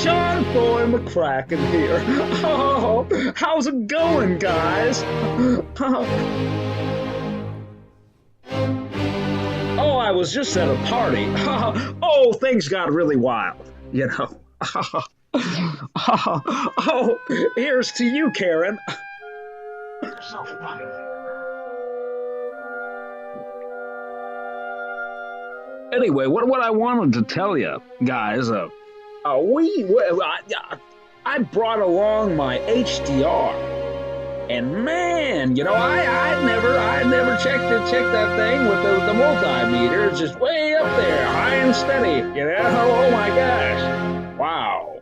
John Boy McCracken here. Oh, how's it going, guys? Oh, I was just at a party. Oh, things got really wild, you know. Oh, here's to you, Karen. You're so funny. Anyway, what I wanted to tell you, guys, I brought along my HDR, and man, you know, I never checked that thing with the multimeter. It's just way up there, high and steady. You know, oh my gosh, wow.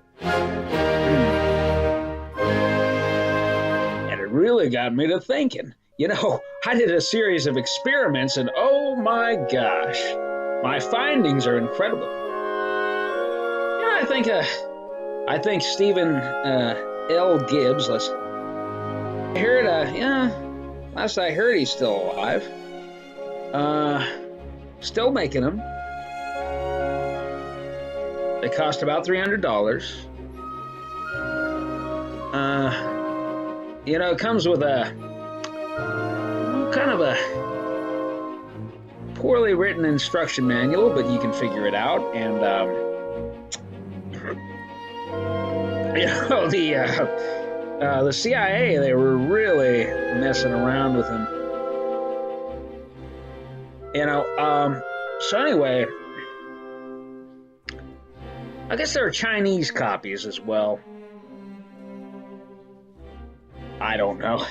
And it really got me to thinking. You know, I did a series of experiments, and oh my gosh, my findings are incredible. Yeah, I think Stephen L. Gibbs. Last I heard, he's still alive. Still making them. They cost about $300. You know, it comes with a kind of a poorly written instruction manual, but you can figure it out. And you know, the CIA, they were really messing around with him. You know, so anyway, I guess there are Chinese copies as well. I don't know.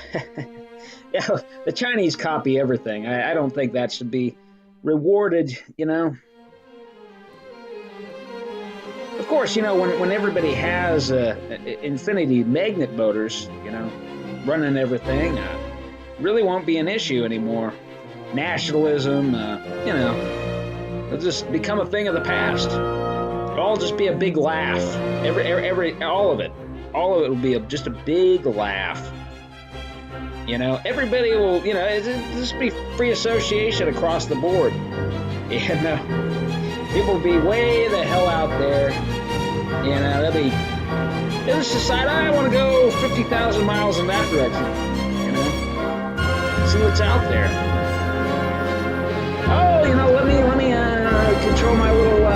Yeah, the Chinese copy everything. I don't think that should be rewarded, you know. Of course, you know, when everybody has infinity magnet motors, you know, running everything, really won't be an issue anymore. Nationalism, you know, it'll just become a thing of the past. It'll all just be a big laugh. All of it will be just a big laugh. You know, everybody will, you know, it'll just be free association across the board. You know, people will be way the hell out there. You know, they'll just decide, I want to go 50,000 miles in that direction. You know, see what's out there. Oh, you know, let me control my little,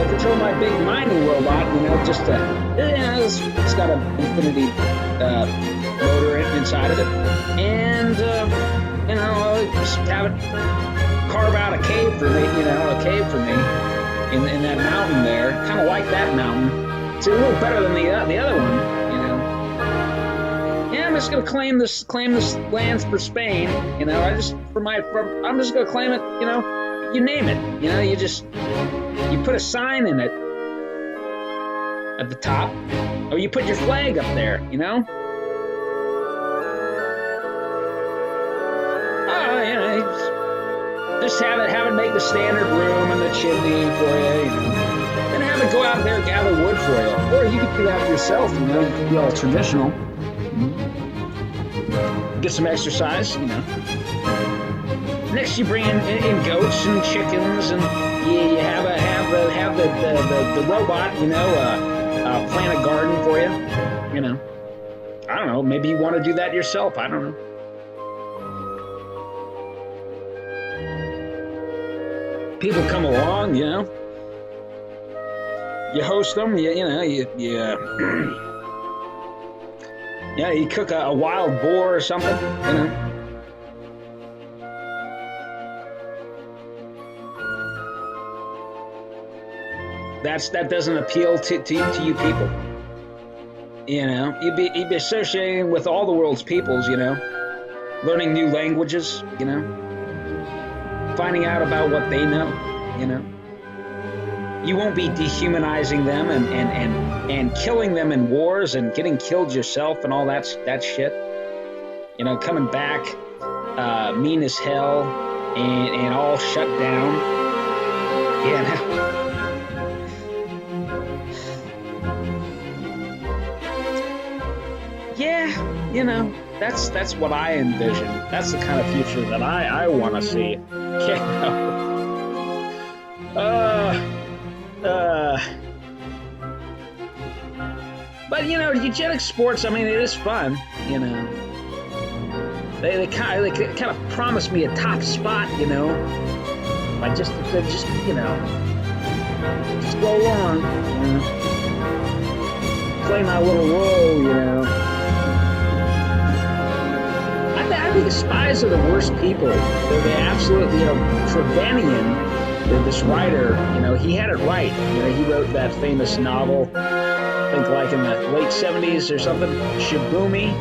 control my big mining robot. You know, just it's got an infinity motor inside of it, and you know, just have it carve out a cave for me. You know, a cave for me in that mountain there. Kind of like that mountain. It's a little better than the other one. You know. Yeah, I'm just gonna claim this land for Spain. You know, I'm just gonna claim it. You know, you name it. You know, you put a sign in it at the top, or you put your flag up there. You know. Just have it make the standard room and the chimney for you, you know. Then have it go out there and gather wood for you. Or you could do that yourself, you know. You could be all traditional. Get some exercise, you know. Next, you bring in goats and chickens, and you have the robot, you know, plant a garden for you, you know. I don't know. Maybe you want to do that yourself. I don't know. People come along, you know. You host them, you cook a wild boar or something, you know. That doesn't appeal to you people. You know, you'd be associating with all the world's peoples, you know, learning new languages, you know. Finding out about what they know, you know. You won't be dehumanizing them and killing them in wars and getting killed yourself and all that shit. You know, coming back mean as hell and all shut down. Yeah. Yeah, you know. That's what I envision. That's the kind of future that I want to see. Yeah. But you know, eugenic sports. I mean, it is fun. You know, they kind of promised me a top spot. You know, I just you know, just go along. You know, play my little role. You know. I think the spies are the worst people. They're absolutely, you know, Trevanian, this writer, you know, he had it right. You know, he wrote that famous novel, I think like in the late 70s or something, Shibumi.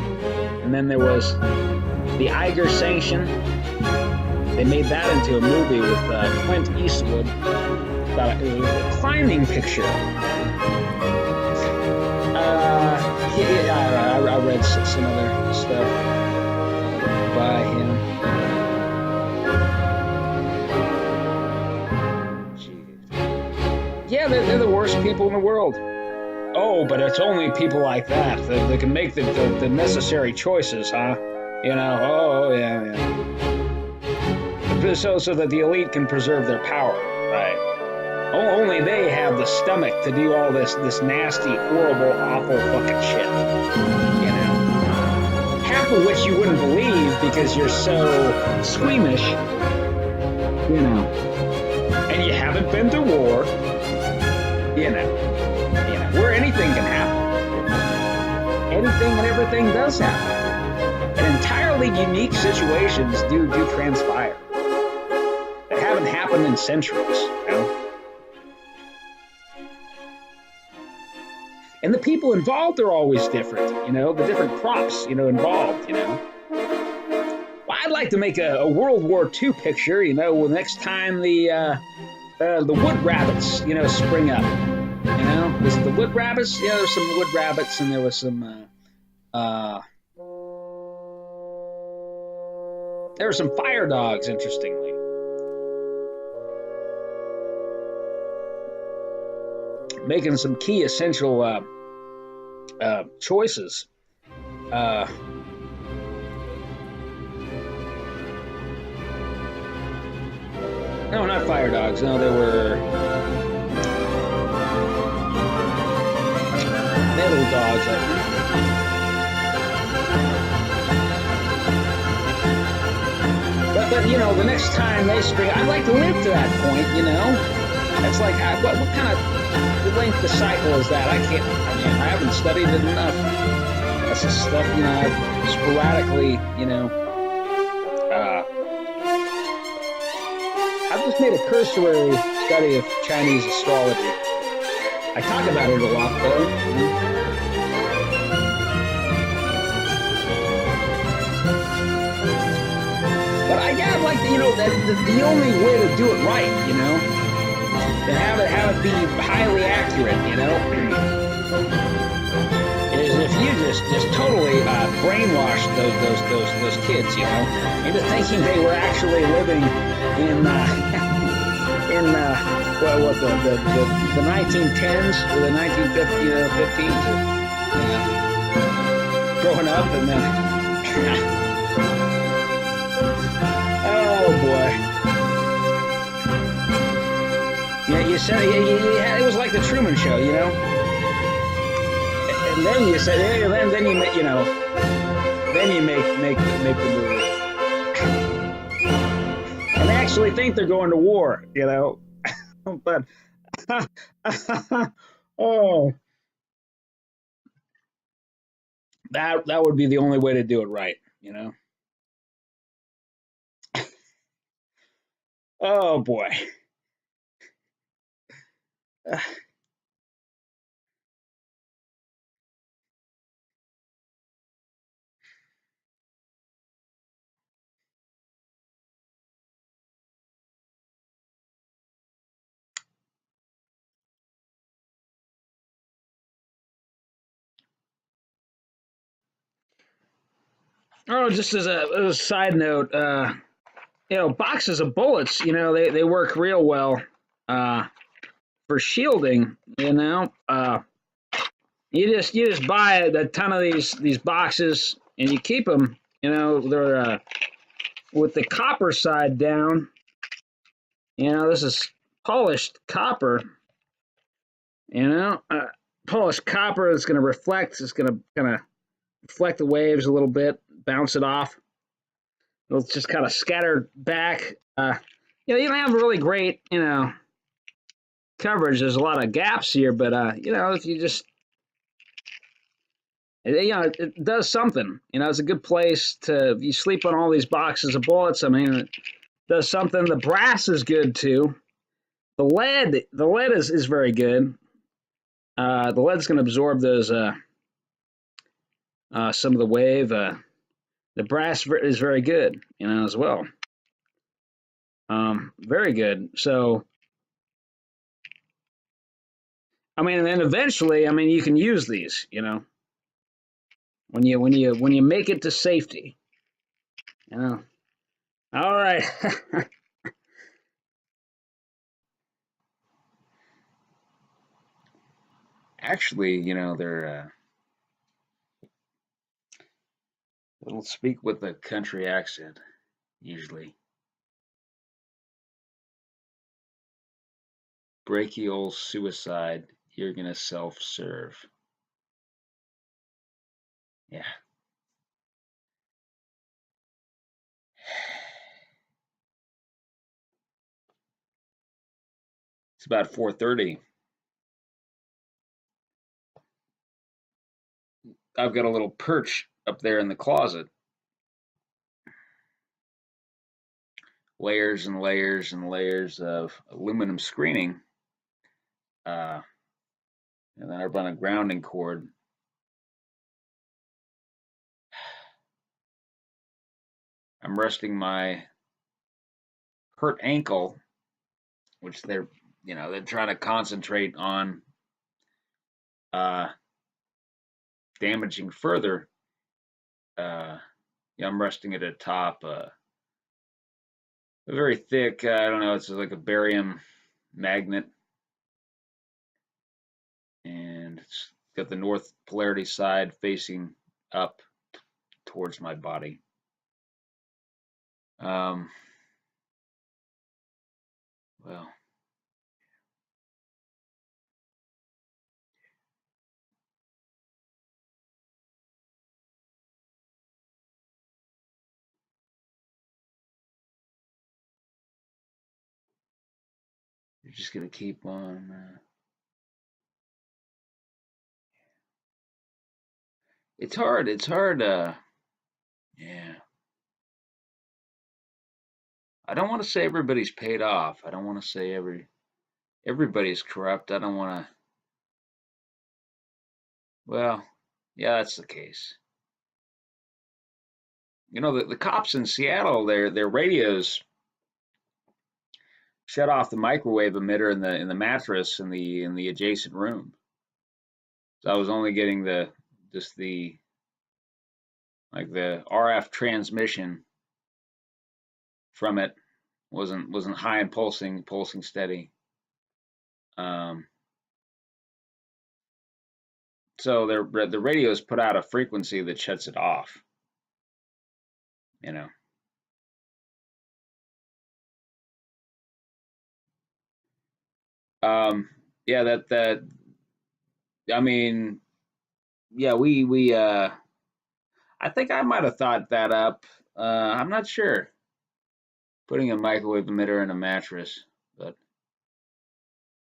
And then there was The Eiger Sanction. They made that into a movie with Clint Eastwood. It was a climbing picture. I read some other stuff by him. Jeez. Yeah, they're the worst people in the world. Oh, but it's only people like that that can make the necessary choices, huh? You know, oh, yeah. So that the elite can preserve their power, right? Only they have the stomach to do all this nasty, horrible, awful fucking shit. You know? Half of which you wouldn't believe because you're so squeamish, you know, and you haven't been to war, you know, where anything can happen. Anything and everything does happen. And entirely unique situations do transpire that haven't happened in centuries, you know. And the people involved are always different, you know, the different props, you know, involved, you know. Well, I'd like to make a World War II picture, you know, next time the wood rabbits, you know, spring up. You know, was it the wood rabbits? Yeah, there was some wood rabbits and there was some, there were some fire dogs, interestingly. Making some key essential choices. No, not fire dogs. No, they were little dogs, I think. But you know, the next time they spring, I'd like to live to that point. You know, it's like what kind of length of cycle is that? I mean, I haven't studied it enough. That's the stuff, you know, I've sporadically, you know, I've just made a cursory study of Chinese astrology. I talk about it a lot, though. But I got like, you know, the only way to do it right, you know, to have it be highly accurate, you know, is if you just totally brainwash those kids, you know, into thinking they were actually living in what the 1910s or the 1915s, you know, growing up and then oh boy. Yeah, you said it was like the Truman Show, you know. And then you said, then you make, you know, then you make the movie, and they actually think they're going to war, you know. But oh, that would be the only way to do it right, you know. Oh boy. Oh, just as a side note, you know, boxes of bullets, you know, they work real well for shielding. You know, you just buy a ton of these boxes and you keep them. You know, they're with the copper side down. You know, this is polished copper. You know, polished copper that's going to reflect. It's going to kind of reflect the waves a little bit, bounce it off. It'll just kind of scatter back. You don't have really great, coverage. There's a lot of gaps here, but if you just, it does something. It's a good place to. If you sleep on all these boxes of bullets, I mean, it does something. The brass is good too. The lead is very good. The lead's going to absorb those some of the wave. The brass is very good, as well. Very good. So, I mean, and then eventually, I mean, you can use these, when you make it to safety, you know. All right. Actually, they're they'll speak with a country accent usually. Brachial suicide. You're gonna self-serve. Yeah. It's about 4:30. I've got a little perch up there in the closet. Layers and layers and layers of aluminum screening. And then I run a grounding cord. I'm resting my hurt ankle, which they're trying to concentrate on damaging further. I'm resting it atop a very thick, I don't know, it's like a barium magnet, and it's got the north polarity side facing up towards my body. Well, you're just gonna keep on. It's hard. It's hard. Yeah. I don't want to say everybody's paid off. I don't want to say everybody's corrupt. I don't want to. Well, yeah, that's the case. The cops in Seattle, their radios shut off the microwave emitter in the mattress in the adjacent room. So I was only getting the RF transmission from it wasn't high and pulsing steady. So the radios put out a frequency that shuts it off. Yeah, that I mean, yeah, we I think I might have thought that up. I'm not sure. Putting a microwave emitter in a mattress,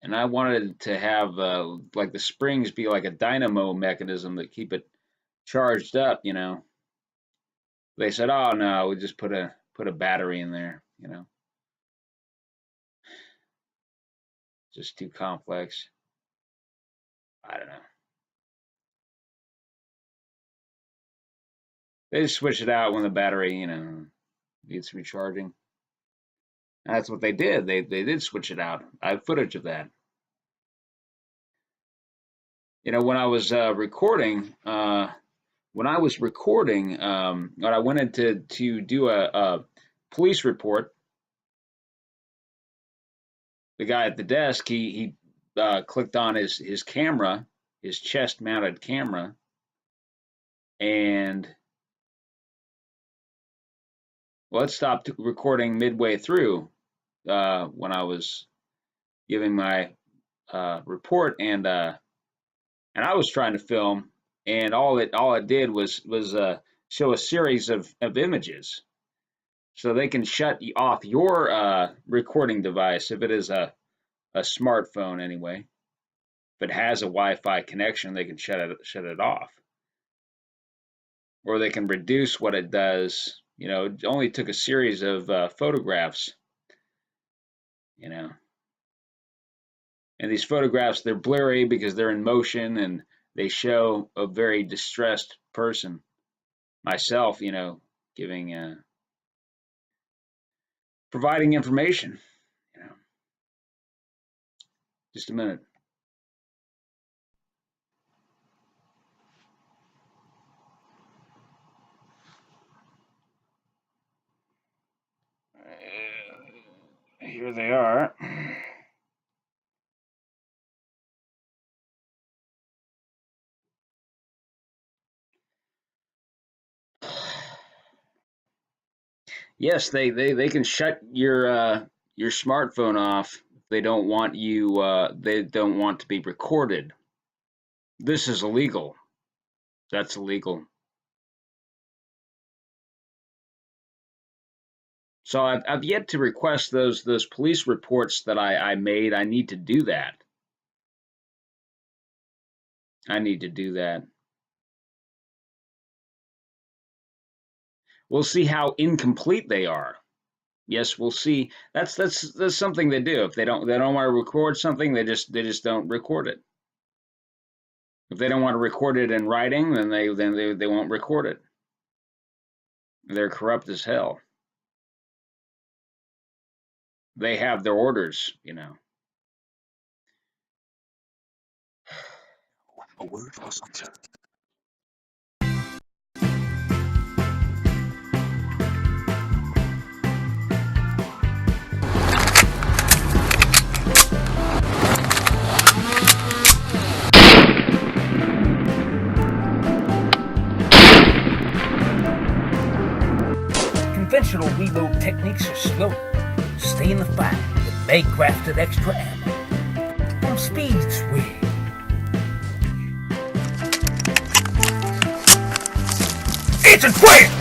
and I wanted to have like the springs be like a dynamo mechanism that keep it charged up. They said, "Oh no, we just put a battery in there." Just too complex. I don't know. They just switch it out when the battery, needs to be charging. And that's what they did. They did switch it out. I have footage of that. When I was recording, when I went in to do a police report, the guy at the desk, he clicked on his camera, his chest mounted camera, and well, it stopped recording midway through when I was giving my report, and and I was trying to film, and all it did was show a series of images, so they can shut off your recording device if it is a smartphone anyway. If it has a Wi-Fi connection, they can shut it off, or they can reduce what it does. It only took a series of photographs, you know, and these photographs, they're blurry because they're in motion, and they show a very distressed person, myself, giving providing information. Just a minute. Here they are. Yes, they can shut your smartphone off. They don't want you. They don't want to be recorded. This is illegal. That's illegal. So I've yet to request those police reports that I made. I need to do that. I need to do that. We'll see how incomplete they are. Yes, we'll see. That's something they do. If they don't want to record something, they just don't record it. If they don't want to record it in writing, then they won't record it. They're corrupt as hell. They have their orders. A word for something. Conventional reload techniques are slow. Stay in the fight with mag-crafted extra ammo. From Speed's way. Agent Grant!